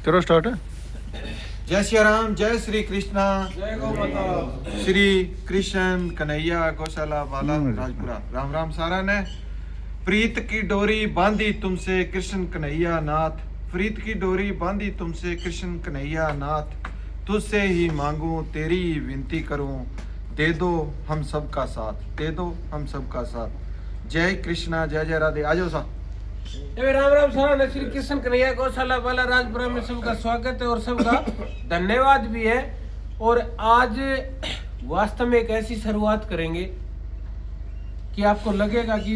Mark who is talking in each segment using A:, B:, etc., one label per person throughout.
A: करो स्टार्ट।
B: जय श्री राम, जय श्री कृष्णा,
C: जय गौ माता।
B: श्री कृष्ण कन्हैया गौशाला वाला राजपुरा। राम राम सारा ने। प्रीत की डोरी बांधी तुमसे कृष्ण कन्हैया नाथ, प्रीत की डोरी बांधी तुमसे कृष्ण कन्हैया नाथ, तुझसे ही मांगू तेरी ही विनती करूं, दे दो हम सबका साथ, दे दो हम सबका साथ। जय कृष्णा, जय जय राधे। आ जाओ सा।
C: राम राम सारा ने। श्री कृष्ण कन्हैया गौशाला वाला राजपुरा में सबका स्वागत है और सबका धन्यवाद भी है। और आज वास्तव में एक ऐसी शुरुआत करेंगे कि आपको लगेगा कि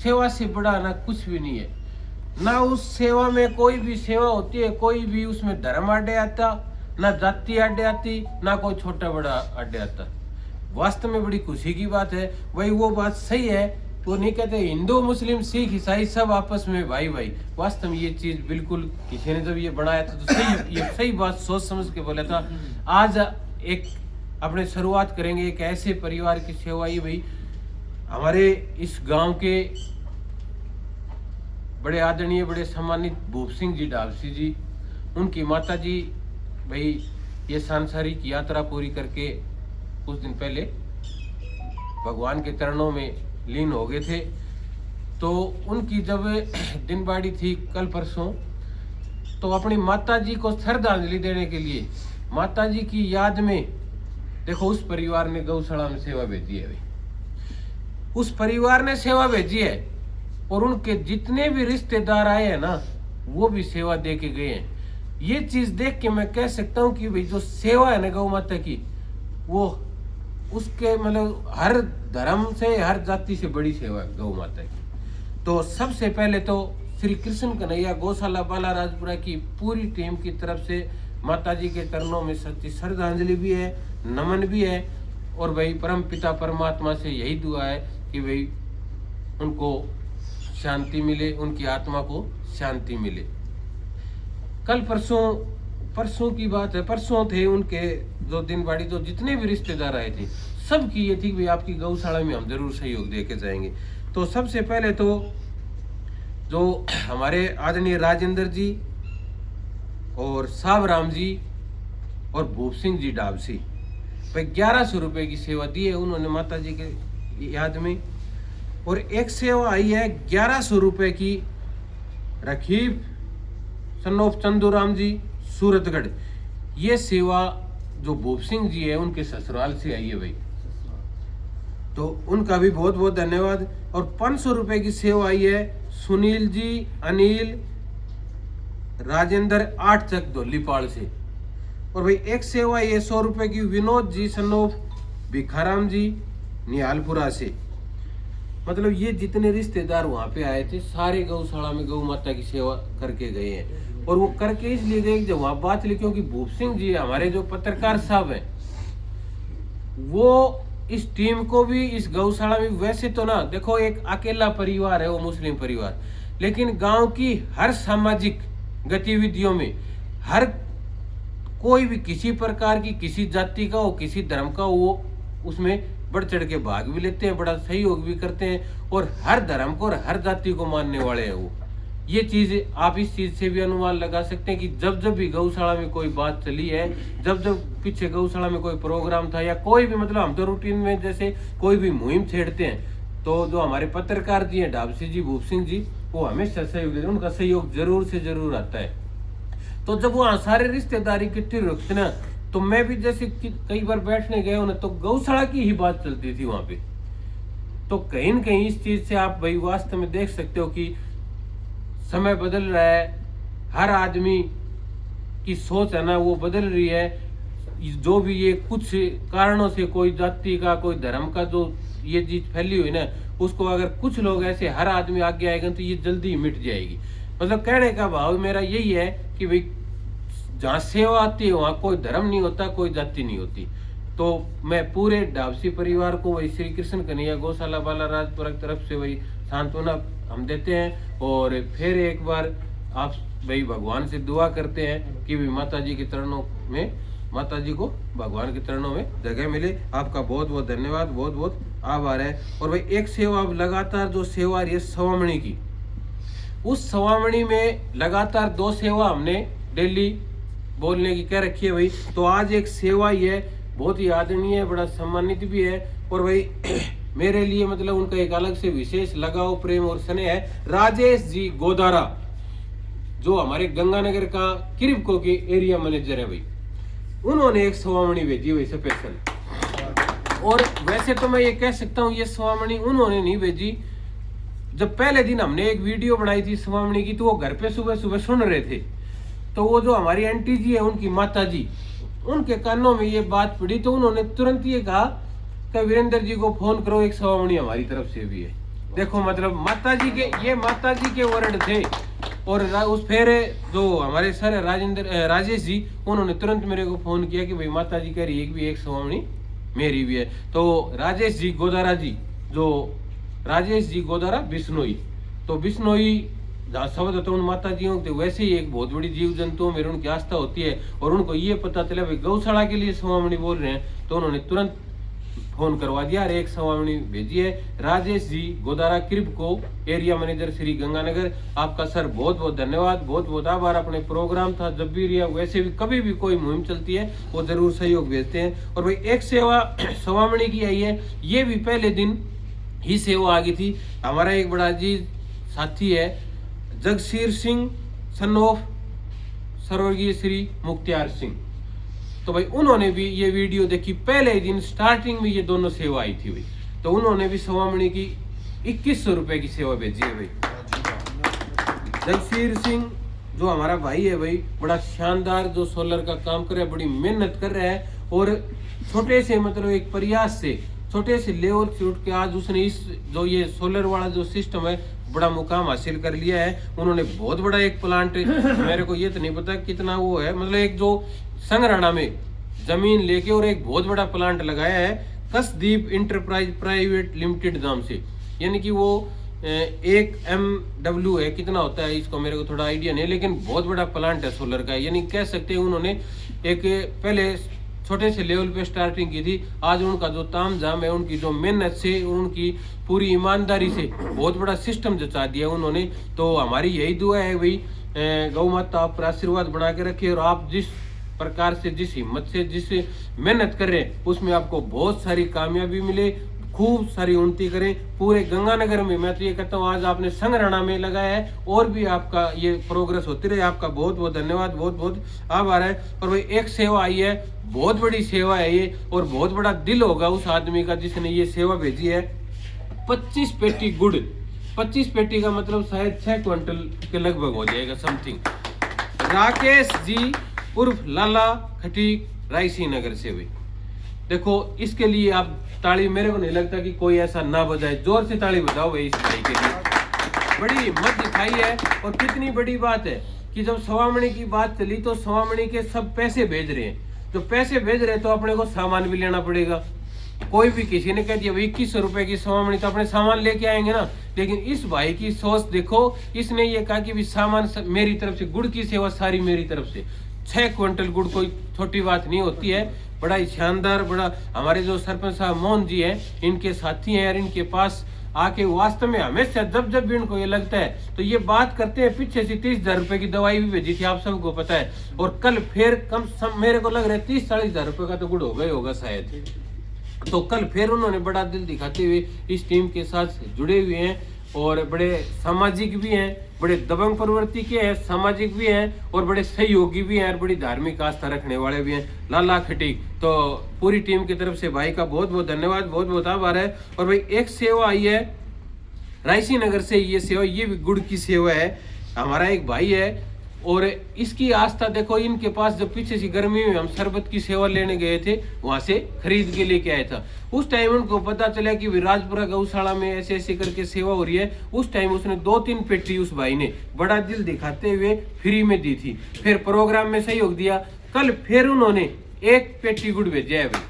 C: सेवा से बड़ा ना कुछ भी नहीं है। ना उस सेवा में कोई भी सेवा होती है, कोई भी उसमें धर्म आडे आता, ना जाति आडे आती, ना कोई छोटा बड़ा आडे आता। वास्तव में बड़ी खुशी की बात है। वही वो बात सही है, वो नहीं कहते हिंदू मुस्लिम सिख ईसाई सब आपस में भाई भाई। वास्तव में ये चीज बिल्कुल किसी ने जब ये बनाया था तो सही, ये सही बात सोच समझ के बोला था। आज एक अपने शुरुआत करेंगे एक ऐसे परिवार की सेवा। ये भाई हमारे इस गांव के बड़े आदरणीय बड़े सम्मानित भूप सिंह जी डाबसी जी, उनकी माता जी भाई ये सांसारिक यात्रा पूरी करके कुछ दिन पहले भगवान के चरणों में लीन हो गए थे। तो उनकी जब दिन बाड़ी थी कल परसों, तो अपनी माता जी को श्रद्धांजलि देने के लिए माता जी की याद में देखो उस परिवार ने गौशाला में सेवा भेजी है। भाई उस परिवार ने सेवा भेजी है और उनके जितने भी रिश्तेदार आए हैं ना, वो भी सेवा दे के गए हैं। ये चीज देख के मैं कह सकता हूँ कि भाई जो सेवा है ना गौ माता की, वो उसके मतलब हर धर्म से हर जाति से बड़ी सेवा है गौ माता की। तो सबसे पहले तो श्री कृष्ण कन्हैया गौशाला बाला राजपुरा की पूरी टीम की तरफ से माता जी के चरणों में सच्ची श्रद्धांजलि भी है, नमन भी है। और भाई परम पिता परमात्मा से यही दुआ है कि भाई उनको शांति मिले, उनकी आत्मा को शांति मिले। कल परसों की बात है, परसों थे उनके जो दिन बाड़ी, जो जितने भी रिश्तेदार आए थे सबकी ये थी कि आपकी गौशाला में हम जरूर सहयोग दे के जाएंगे। तो सबसे पहले तो जो हमारे आदरणीय राजेंद्र जी और साहब राम जी और भूप सिंह जी डाबसी भाई 1100 रुपए की सेवा दी है उन्होंने माता जी के याद में। और एक सेवा आई है 1100 रुपए की रखीब सनोफ चंदूराम जी सूरतगढ़। ये सेवा जो भूप सिंह जी है उनके ससुराल से आई है भाई, तो उनका भी बहुत बहुत धन्यवाद। और 500 रुपए की सेवा आई है सुनील जी अनिल राजेंद्र 8 चक धोलीपाल से। और भाई एक सेवा आई है 100 रुपए की विनोद जी सनोफ भिखाराम जी निहालपुरा से। मतलब ये जितने रिश्तेदार वहां पे आए थे सारे गौशाला में गौ माता की सेवा करके गए हैं। और वो करके इसलिए गए जब वहां बात चली, क्योंकि भूप सिंह जी हमारे जो पत्रकार साहब हैं, वो इस टीम को भी इस गौशाला में, वैसे तो ना देखो एक अकेला परिवार है वो मुस्लिम परिवार, लेकिन गांव की हर सामाजिक गतिविधियों में हर कोई भी किसी प्रकार की किसी जाति का हो किसी धर्म का हो, वो उसमें बढ़ चढ़ के भाग भी लेते हैं, बड़ा सहयोग भी करते हैं और हर धर्म को और हर जाति को मानने वाले हैं वो। ये चीज आप इस चीज से भी अनुमान लगा सकते हैं कि जब जब भी गौशाला में कोई बात चली है, जब जब पीछे गौशाला में कोई प्रोग्राम था या कोई भी, मतलब हम तो रूटीन में जैसे कोई भी मुहिम छेड़ते हैं, तो जो हमारे पत्रकार जी हैं डाबसी जी भूप सिंह जी, वो हमेशा सहयोग देते हैं, उनका सहयोग जरूर से जरूर आता है। तो जब वहाँ सारे रिश्तेदारी इकट्ठे रखते ना, तो मैं भी जैसे कई बार बैठने गए हो ना, तो गौशाला की ही बात चलती थी वहां पे। तो कहीं न कहीं इस चीज से आप भाई वास्तव में देख सकते हो कि समय बदल रहा है, हर आदमी की सोच है ना वो बदल रही है। जो भी ये कुछ कारणों से कोई जाति का कोई धर्म का जो ये चीज फैली हुई ना, उसको अगर कुछ लोग ऐसे हर आदमी आगे आएगा तो ये जल्दी ही मिट जाएगी। मतलब कहने का भाव मेरा यही है कि भाई जहाँ सेवा आती है वहाँ कोई धर्म नहीं होता, कोई जाति नहीं होती। तो मैं पूरे डाबसी परिवार को वही श्री कृष्ण कन्हैया गौशाला बाला राजपुरा की तरफ से वही सांत्वना हम देते हैं। और फिर एक बार आप भाई भगवान से दुआ करते हैं कि भाई माता जी के चरणों में, माता जी को भगवान के चरणों में जगह मिले। आपका बहुत बहुत धन्यवाद, बहुत बहुत आभार है। और भाई एक सेवा अब लगातार जो सेवा रही है सवामणी की, उस सवामणी में लगातार 2 सेवा हमने डेली बोलने की कह रखी है भाई। तो आज एक सेवा ही है, बहुत ही आदरणीय है, बड़ा सम्मानित भी है। और भाई मेरे लिए मतलब उनका एक अलग से विशेष लगाव, प्रेम और स्नेह है। राजेश जी गोदारा, जो हमारे गंगानगर का किरिबको के एरिया मैनेजर है भाई, उन्होंने एक सवामणी भेजी हुई स्पेशल। और वैसे तो मैं ये कह सकता हूँ ये सवामणी उन्होंने नहीं भेजी। जब पहले दिन हमने एक वीडियो बनाई थी सवामणी की, तो वो घर पे सुबह सुबह सुन रहे थे। तो वो जो हमारी आंटी जी है, उनकी माता जी, उनके कानों में ये बात पड़ी, तो उन्होंने तुरंत ये कहा कि वीरेंद्र जी को फोन करो, एक सवामणी हमारी तरफ से भी है। देखो मतलब माता जी के वर्ड थे। और उस फिर जो हमारे सर राजेश जी, उन्होंने तुरंत मेरे को फोन किया कि भाई माता जी कह रही है कि एक सवामणी मेरी भी है। तो राजेश जी गोदारा बिश्नोई, तो बिश्नोई जहाँ शब्द होता है उन माता जी तो वैसे ही एक बहुत बड़ी जीव जंतुओं में उनकी आस्था होती है। और उनको ये पता चला भाई गौशाला के लिए सवामणी बोल रहे हैं, तो उन्होंने तुरंत फोन करवा दिया और एक सवामणी भेजी है। राजेश जी गोदारा किरिबको एरिया मैनेजर श्री गंगानगर, आपका सर बहुत बहुत धन्यवाद, बहुत बहुत आभार। अपने प्रोग्राम था जब भी रिया, वैसे भी कभी भी कोई मुहिम चलती है वो जरूर सहयोग भेजते हैं। और भाई एक सेवा सवामणी की आई है, ये भी पहले दिन ही सेवा आ गई थी। हमारा एक बड़ा अजीज साथी है जगसीर सिंह, सन ऑफ स्वर्गीय श्री मुख्तियार सिंह, तो भाई उन्होंने भी ये वीडियो देखी। पहले दिन स्टार्टिंग में ये दोनों सेवा आई थी भाई, तो उन्होंने भी सवामणी की 2100 रुपए की सेवा भेजी है भाई। जगसीर सिंह जो हमारा भाई है भाई, बड़ा शानदार जो सोलर का काम कर रहा है, बड़ी मेहनत कर रहा है। और छोटे से मतलब एक प्रयास से, छोटे से लेवल से उठ के आज उसने इस जो ये सोलर वाला जो सिस्टम है बड़ा मुकाम हासिल कर लिया है। उन्होंने बहुत बड़ा एक प्लांट, मेरे को ये तो नहीं पता कितना वो है, मतलब एक जो संग्रहणा में जमीन लेके और एक बहुत बड़ा प्लांट लगाया है कसदीप इंटरप्राइज प्राइवेट लिमिटेड नाम से। यानी कि वो 1 MW है, कितना होता है इसको मेरे को थोड़ा आइडिया नहीं, लेकिन बहुत बड़ा प्लांट है सोलर का। यानी कह सकते हैं उन्होंने एक पहले छोटे से लेवल पे स्टार्टिंग की थी। आज उनका जो ताम झाम है, उनकी जो मेहनत से, उनकी पूरी ईमानदारी से बहुत बड़ा सिस्टम जचा दिया उन्होंने। तो हमारी यही दुआ है भाई, गौ माता आप पर आशीर्वाद बना के रखे, और आप जिस प्रकार से, जिस हिम्मत से, जिस मेहनत कर रहे हैं उसमें आपको बहुत सारी कामयाबी मिले, खूब सारी उन्नति करें पूरे गंगानगर में। मैं तो ये कहता हूँ आज आपने संग्रहणा में लगाया है, और भी आपका ये प्रोग्रेस होती रहे। आपका बहुत बहुत धन्यवाद, बहुत बहुत आभार है। और भाई एक सेवा आई है, बहुत बड़ी सेवा है ये, और बहुत बड़ा दिल होगा उस आदमी का जिसने ये सेवा भेजी है। 25 पेटी गुड़, 25 पेटी का मतलब शायद 6 क्विंटल के लगभग हो जाएगा समथिंग। राकेश जी उर्फ लाला खटीक, रायसी नगर से भाई। देखो इसके लिए आप ताली, मेरे को नहीं लगता कि कोई ऐसा ना बजाए, जोर से ताली बजाओ भाई इस भाई के लिए। बड़ी हिम्मत दिखाई है। और कितनी बड़ी बात है कि जब सवामणी की बात चली तो सवामणी के सब पैसे भेज रहे हैं। जो पैसे भेज रहे हैं तो अपने को सामान भी लेना पड़ेगा। कोई भी किसी ने कह दिया भाई 2100 रुपए की सवामणी, तो अपने सामान लेके आएंगे ना। लेकिन इस भाई की सोच देखो, इसने ये कहा कि भी सामान मेरी तरफ से, गुड़ की सेवा सारी मेरी तरफ से। 6 क्विंटल गुड़ कोई छोटी बात नहीं होती है। बड़ा ही शानदार, बड़ा हमारे जो सरपंच साहब मोहन जी हैं, इनके साथी हैं, और इनके पास आके वास्तव में हमेशा जब भी इनको ये लगता है तो ये बात करते हैं। पीछे से 30,000 रुपए की दवाई भी भेजी थी, आप सबको पता है। और कल फिर मेरे को लग रहा है 30-40,000 रुपए का तो गुड़ हो गया होगा शायद। तो कल फिर उन्होंने बड़ा दिल दिखाते हुए इस टीम के साथ जुड़े हुए हैं, और बड़े सामाजिक भी हैं, बड़े दबंग प्रवृत्ति के हैं, सामाजिक भी हैं, और बड़े सहयोगी भी हैं, और बड़ी धार्मिक आस्था रखने वाले भी हैं, लाला खटीक। तो पूरी टीम की तरफ से भाई का बहुत बहुत धन्यवाद, बहुत बहुत आभार है। और भाई एक सेवा आई है रायसी नगर से, ये सेवा, ये भी गुड़ की सेवा है। हमारा एक भाई है, और इसकी आस्था देखो, इनके पास जब पीछे से गर्मी में हम शरबत की सेवा लेने गए थे, वहां से खरीद के लेके आया था। उस टाइम उनको पता चला कि राजपुरा गौशाला में ऐसे ऐसे करके सेवा हो रही है। उस टाइम उसने 2-3 पेटी उस भाई ने बड़ा दिल दिखाते हुए फ्री में दी थी। फिर प्रोग्राम में सहयोग दिया। कल फिर उन्होंने 1 पेटी गुड़ भेजा है भाई।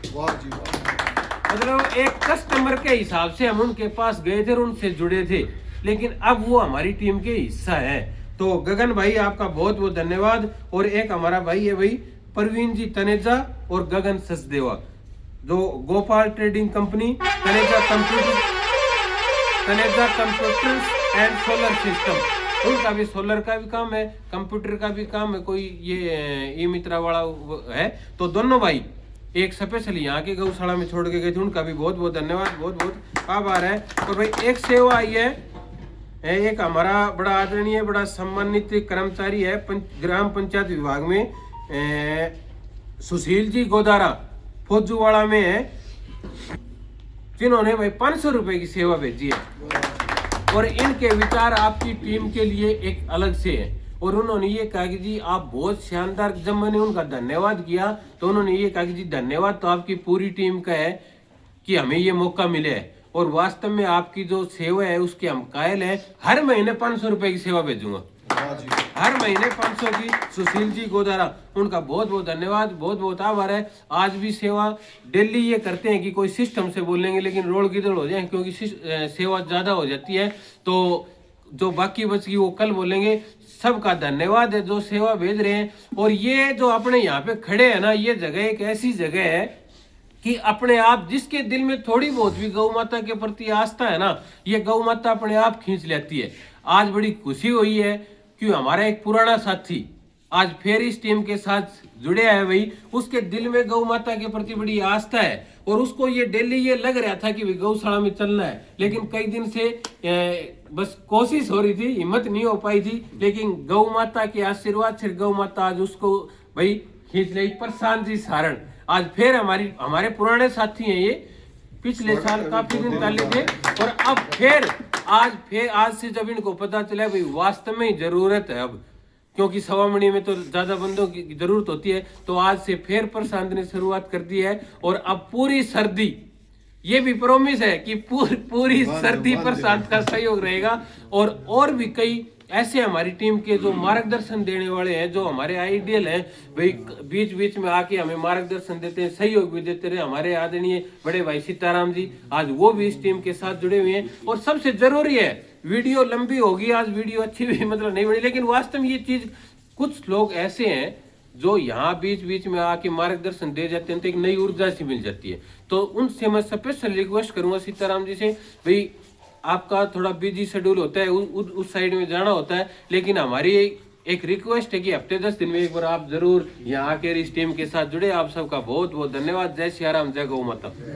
C: मतलब एक कस्टमर के हिसाब से हम उनके पास गए थे और उनसे जुड़े थे, लेकिन अब वो हमारी टीम के हिस्सा है। तो गगन भाई आपका बहुत बहुत धन्यवाद। और एक हमारा भाई है भाई परवीन जी तनेजा और गगन सचदेवा, जो Gopal trading company, Taneja computers and solar system, उनका भी सोलर का भी काम है, कंप्यूटर का भी काम है, कोई ये ई मित्रा वाला है। तो दोनों भाई एक स्पेशल यहाँ के गौशाला में छोड़ के गए थे, उनका भी बहुत बहुत धन्यवाद, बहुत बहुत आभार है। और भाई एक सेवा आई है, एक हमारा बड़ा आदरणीय बड़ा सम्मानित कर्मचारी है ग्राम पंचायत विभाग में, सुशील जी गोदारा फौजूवाड़ा में है, जिन्होंने भाई 500 रुपए की सेवा भेजी है। और इनके विचार आपकी टीम के लिए एक अलग से है। और उन्होंने ये कहा कि जी आप बहुत शानदार, जब मैंने उनका धन्यवाद किया तो उन्होंने ये कहा कि जी धन्यवाद तो आपकी पूरी टीम का है कि हमें ये मौका मिले है, और वास्तव में आपकी जो सेवा है उसके हम कायल हैं। हर महीने 500 रुपए की सेवा भेजूंगा, हर महीने 500 की। सुशील जी गोदारा, उनका बहुत बहुत धन्यवाद, बहुत बहुत आभार है। आज भी सेवा डेली ये करते हैं कि कोई सिस्टम से बोलेंगे लेकिन रोड गिदड़ हो जाए, क्योंकि सेवा ज्यादा हो जाती है, तो जो बाकी बच गई वो कल बोलेंगे। सबका धन्यवाद है जो सेवा भेज रहे हैं। और ये जो अपने यहाँ पे खड़े हैं ना, ये जगह एक ऐसी जगह है कि अपने आप जिसके दिल में थोड़ी बहुत भी गौ माता के प्रति आस्था है ना, ये गौ माता अपने आप खींच लेती है। आज बड़ी खुशी हुई है कि हमारा एक पुराना साथी आज फिर इस टीम के साथ जुड़े है भाई, उसके दिल में गौ माता के प्रति बड़ी आस्था है। और उसको ये डेली ये लग रहा था कि गौशाला में चलना है, लेकिन कई दिन से बस कोशिश हो रही थी, हिम्मत नहीं हो पाई थी। लेकिन गौ माता के आशीर्वाद से गौ माता आज उसको भाई खींच ले। प्रशांत जी सारण आज फिर हमारे पुराने साथी हैं, ये पिछले साल काफी दिन पहले थे, और अब फिर आज से जब इनको पता चला भाई वास्तव में जरूरत है अब, क्योंकि सवामणी में तो ज्यादा बंदों की जरूरत होती है, तो आज से फिर प्रशांत ने शुरुआत कर दी है। और अब पूरी सर्दी, ये भी प्रॉमिस है कि पूरी सर्दी प्रशांत का सहयोग रहेगा। और भी कई ऐसे हमारी टीम के जो मार्गदर्शन देने वाले हैं, जो हमारे आइडियल हैं भाई, बीच बीच में आके हमें मार्गदर्शन देते हैं, सहयोग भी देते रहे। हमारे आदरणीय बड़े भाई सीताराम जी आज वो भी इस टीम के साथ जुड़े हुए हैं। और सबसे जरूरी है, वीडियो लंबी होगी आज, वीडियो अच्छी भी मतलब नहीं बनी, लेकिन वास्तव में ये चीज कुछ लोग ऐसे हैं जो यहाँ बीच बीच में आके मार्गदर्शन दे जाते हैं, तो एक नई ऊर्जा सी मिल जाती है। तो उनसे मैं स्पेशल रिक्वेस्ट करूंगा सीताराम जी से, भाई आपका थोड़ा बिजी शेड्यूल होता है, उस साइड में जाना होता है, लेकिन हमारी एक रिक्वेस्ट है कि हफ्ते 10 दिन में एक बार आप जरूर यहाँ आकर इस टीम के साथ जुड़े। आप सबका बहुत बहुत धन्यवाद। जय सिया राम, जय गौ माता।